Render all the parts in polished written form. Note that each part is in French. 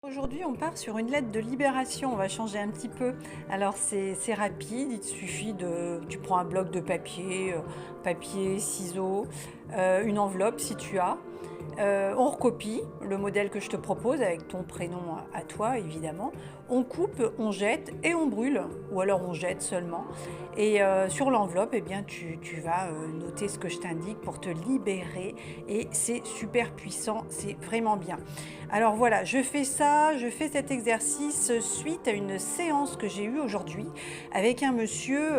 Aujourd'hui, on part sur une lettre de libération. On va changer un petit peu. Alors, c'est rapide. Il te suffit de. Tu prends un bloc de papier, papier, ciseaux, une enveloppe si tu as. On recopie le modèle que je te propose avec ton prénom à toi, évidemment. On coupe, on jette et on brûle. Ou alors on jette seulement. Et sur l'enveloppe, eh bien, tu vas noter ce que je t'indique pour te libérer. Et c'est super puissant. C'est vraiment bien. Alors voilà, je fais cet exercice suite à une séance que j'ai eue aujourd'hui avec un monsieur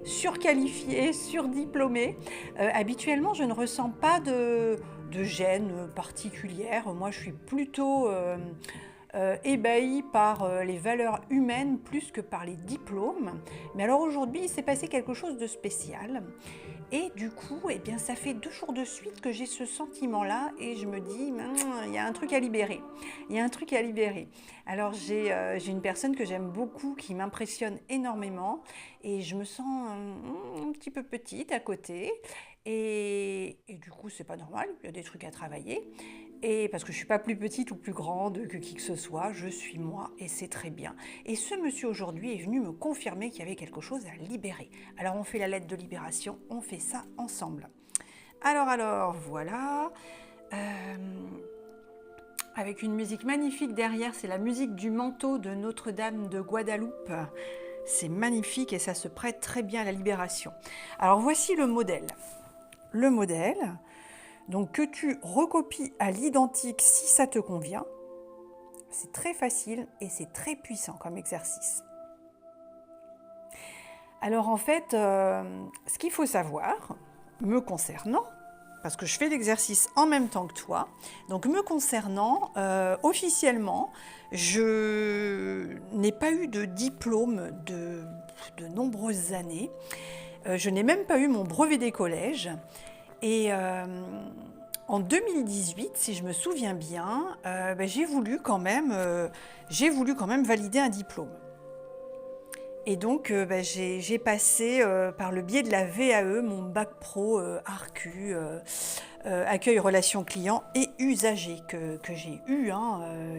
surqualifié, surdiplômé. Habituellement, je ne ressens pas de gêne particulière. Moi, je suis plutôt ébahie par les valeurs humaines plus que par les diplômes. Mais alors aujourd'hui, il s'est passé quelque chose de spécial. Et du coup, eh bien, ça fait 2 jours de suite que j'ai ce sentiment-là et je me dis, il y a un truc à libérer. Il y a un truc à libérer. Alors, j'ai une personne que j'aime beaucoup, qui m'impressionne énormément et je me sens un petit peu petite à côté. Et du coup, c'est pas normal, il y a des trucs à travailler. Et parce que je ne suis pas plus petite ou plus grande que qui que ce soit, je suis moi et c'est très bien. Et ce monsieur aujourd'hui est venu me confirmer qu'il y avait quelque chose à libérer. Alors on fait la lettre de libération, on fait ça ensemble. Alors, voilà. Avec une musique magnifique derrière, c'est la musique du manteau de Notre-Dame de Guadeloupe. C'est magnifique et ça se prête très bien à la libération. Alors voici le modèle. Le modèle, donc que tu recopies à l'identique si ça te convient. C'est très facile et c'est très puissant comme exercice. Alors en fait, ce qu'il faut savoir, me concernant, parce que je fais l'exercice en même temps que toi, donc me concernant, officiellement, je n'ai pas eu de diplôme de nombreuses années. Je n'ai même pas eu mon brevet des collèges. Et en 2018, si je me souviens bien, j'ai voulu quand même valider un diplôme. Et donc, j'ai passé par le biais de la VAE, mon bac pro ARCU, accueil, relations clients et usagers que j'ai eu.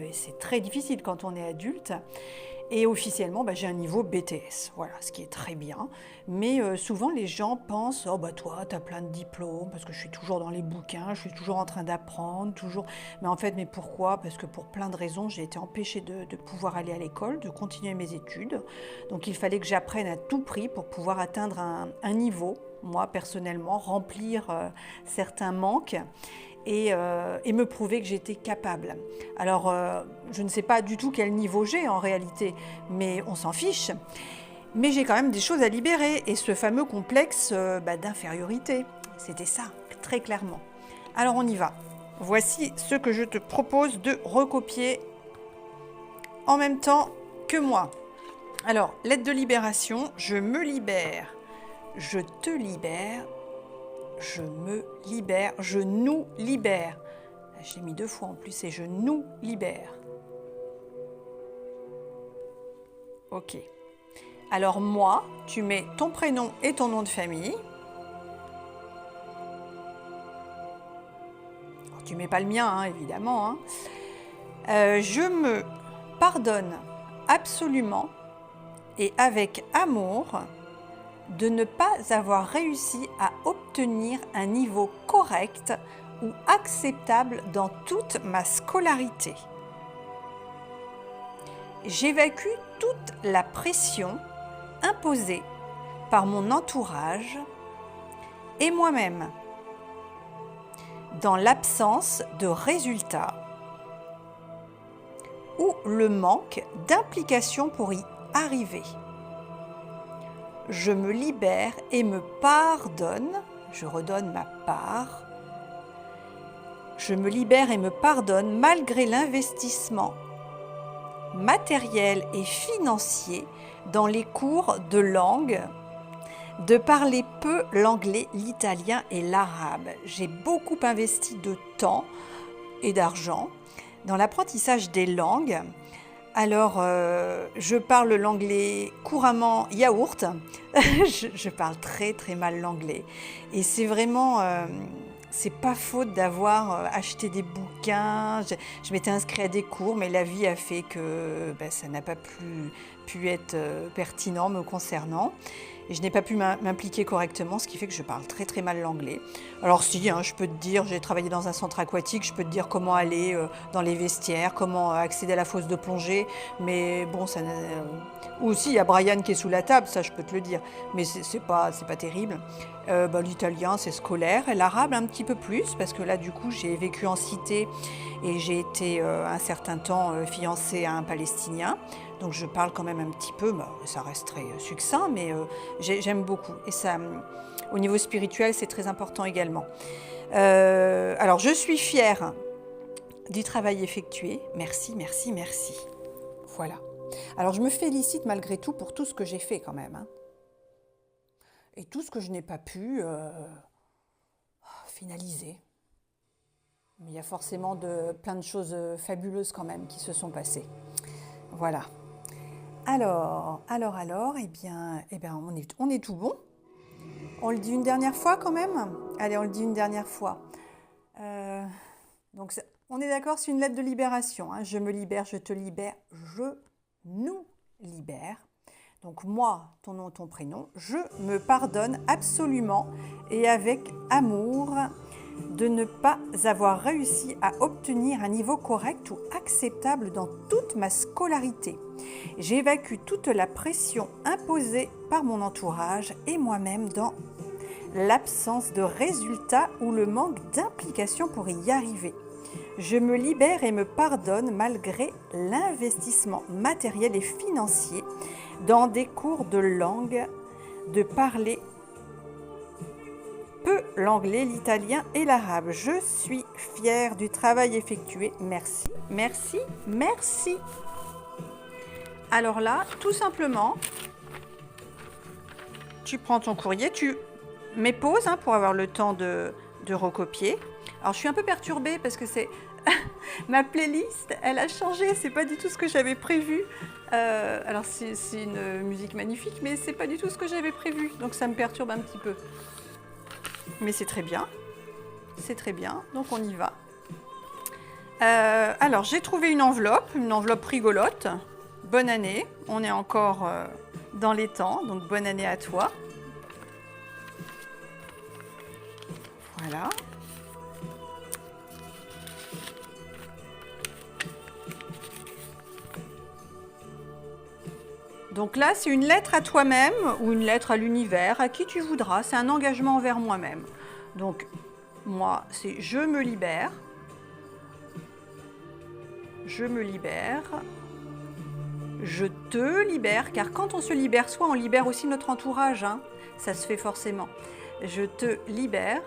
Et c'est très difficile quand on est adulte. Et officiellement, j'ai un niveau BTS, voilà, ce qui est très bien. Mais souvent, les gens pensent « Oh, toi, tu as plein de diplômes, parce que je suis toujours dans les bouquins, je suis toujours en train d'apprendre, toujours... » Mais en fait, pourquoi? Parce que pour plein de raisons, j'ai été empêchée de pouvoir aller à l'école, de continuer mes études. Donc, il fallait que j'apprenne à tout prix pour pouvoir atteindre un niveau, moi, personnellement, remplir certains manques. Et me prouver que j'étais capable. Alors, je ne sais pas du tout quel niveau j'ai en réalité, mais on s'en fiche. Mais j'ai quand même des choses à libérer, et ce fameux complexe d'infériorité, c'était ça, très clairement. Alors on y va. Voici ce que je te propose de recopier en même temps que moi. Alors, lettre de libération, je me libère, je te libère, je me libère, je nous libère. Je l'ai mis 2 fois en plus et je nous libère. Ok. Alors moi, tu mets ton prénom et ton nom de famille. Alors, tu mets pas le mien, évidemment. Je me pardonne absolument et avec amour de ne pas avoir réussi à obtenir un niveau correct ou acceptable dans toute ma scolarité. J'évacue toute la pression imposée par mon entourage et moi-même dans l'absence de résultats ou le manque d'implication pour y arriver. Je me libère et me pardonne, je redonne ma part. Je me libère et me pardonne malgré l'investissement matériel et financier dans les cours de langue, de parler peu l'anglais, l'italien et l'arabe. J'ai beaucoup investi de temps et d'argent dans l'apprentissage des langues. Alors, je parle l'anglais couramment yaourt. Je parle très très mal l'anglais. Et c'est vraiment c'est pas faute d'avoir acheté des bouquins. Je m'étais inscrite à des cours, mais la vie a fait que ça n'a pas pu être pertinent me concernant. Et je n'ai pas pu m'impliquer correctement, ce qui fait que je parle très très mal l'anglais. Alors si, hein, je peux te dire, j'ai travaillé dans un centre aquatique, je peux te dire comment aller dans les vestiaires, comment accéder à la fosse de plongée, mais bon, ça ou aussi il y a Brian qui est sous la table, ça je peux te le dire, mais c'est pas terrible. L'italien c'est scolaire, et l'arabe un petit peu plus, parce que là du coup j'ai vécu en cité et j'ai été un certain temps fiancée à un Palestinien. Donc je parle quand même un petit peu, ça reste très succinct, mais j'aime beaucoup. Et ça, au niveau spirituel, c'est très important également. Alors je suis fière du travail effectué. Merci, merci, merci. Voilà. Alors je me félicite malgré tout pour tout ce que j'ai fait quand même. Hein. Et tout ce que je n'ai pas pu finaliser. Mais il y a forcément plein de choses fabuleuses quand même qui se sont passées. Voilà. Alors, eh bien, on est tout bon. On le dit une dernière fois quand même. Allez, on le dit une dernière fois. Donc, on est d'accord, c'est une lettre de libération. Hein. Je me libère, je te libère, je nous libère. Donc moi, ton nom, ton prénom, je me pardonne absolument et avec amour de ne pas avoir réussi à obtenir un niveau correct ou acceptable dans toute ma scolarité. J'évacue toute la pression imposée par mon entourage et moi-même dans l'absence de résultats ou le manque d'implication pour y arriver. Je me libère et me pardonne malgré l'investissement matériel et financier dans des cours de langue, de parler peu l'anglais, l'italien et l'arabe. Je suis fière du travail effectué. Merci, merci, merci. Alors là, tout simplement, tu prends ton courrier, tu mets pause pour avoir le temps de recopier. Alors je suis un peu perturbée parce que c'est ma playlist, elle a changé, c'est pas du tout ce que j'avais prévu. Alors c'est une musique magnifique, mais c'est pas du tout ce que j'avais prévu, donc ça me perturbe un petit peu. Mais c'est très bien, donc on y va. Alors j'ai trouvé une enveloppe rigolote. Bonne année, on est encore dans les temps, donc bonne année à toi. Voilà. Donc là, c'est une lettre à toi-même ou une lettre à l'univers, à qui tu voudras. C'est un engagement envers moi-même. Donc, moi, c'est je me libère. Je me libère. Je te libère, car quand on se libère soi, on libère aussi notre entourage. Hein. Ça se fait forcément. Je te libère.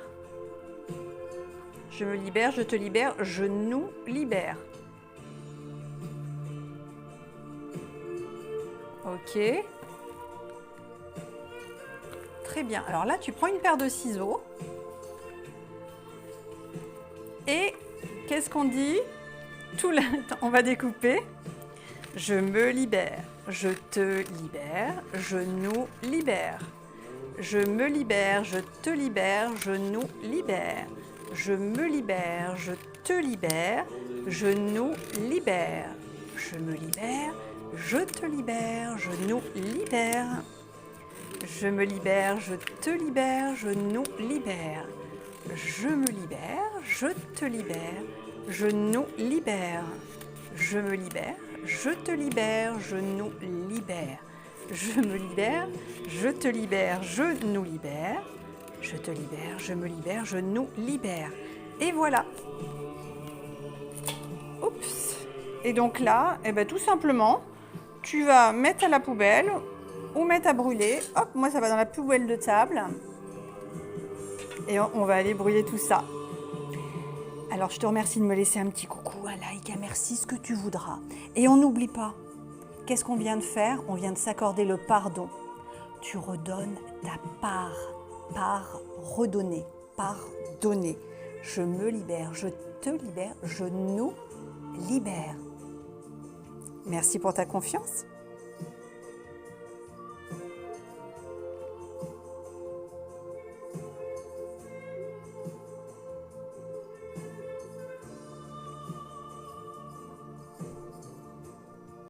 Je me libère, je te libère, je nous libère. Ok. Très bien. Alors là, tu prends une paire de ciseaux. Et qu'est-ce qu'on dit? On va découper. Je me libère. Je te libère. Je nous libère. Je me libère. Je te libère. Je nous libère. Je me libère. Je te libère. Je nous libère. Je me libère. Je te libère, je nous libère. Je me libère, je te libère, je nous libère. Je me libère, je te libère, je nous libère. Je me libère, je te libère, je nous libère. Je me libère, je te libère, je nous libère. Je te libère, je me libère, je nous libère. Et voilà. Oups. Et donc là, tout simplement, tu vas mettre à la poubelle ou mettre à brûler. Hop, moi ça va dans la poubelle de table. Et on va aller brûler tout ça. Alors je te remercie de me laisser un petit coucou, un like, un merci, ce que tu voudras. Et on n'oublie pas, qu'est-ce qu'on vient de faire? On vient de s'accorder le pardon. Tu redonnes ta part redonner, pardonner. Je me libère, je te libère, je nous libère. Merci pour ta confiance.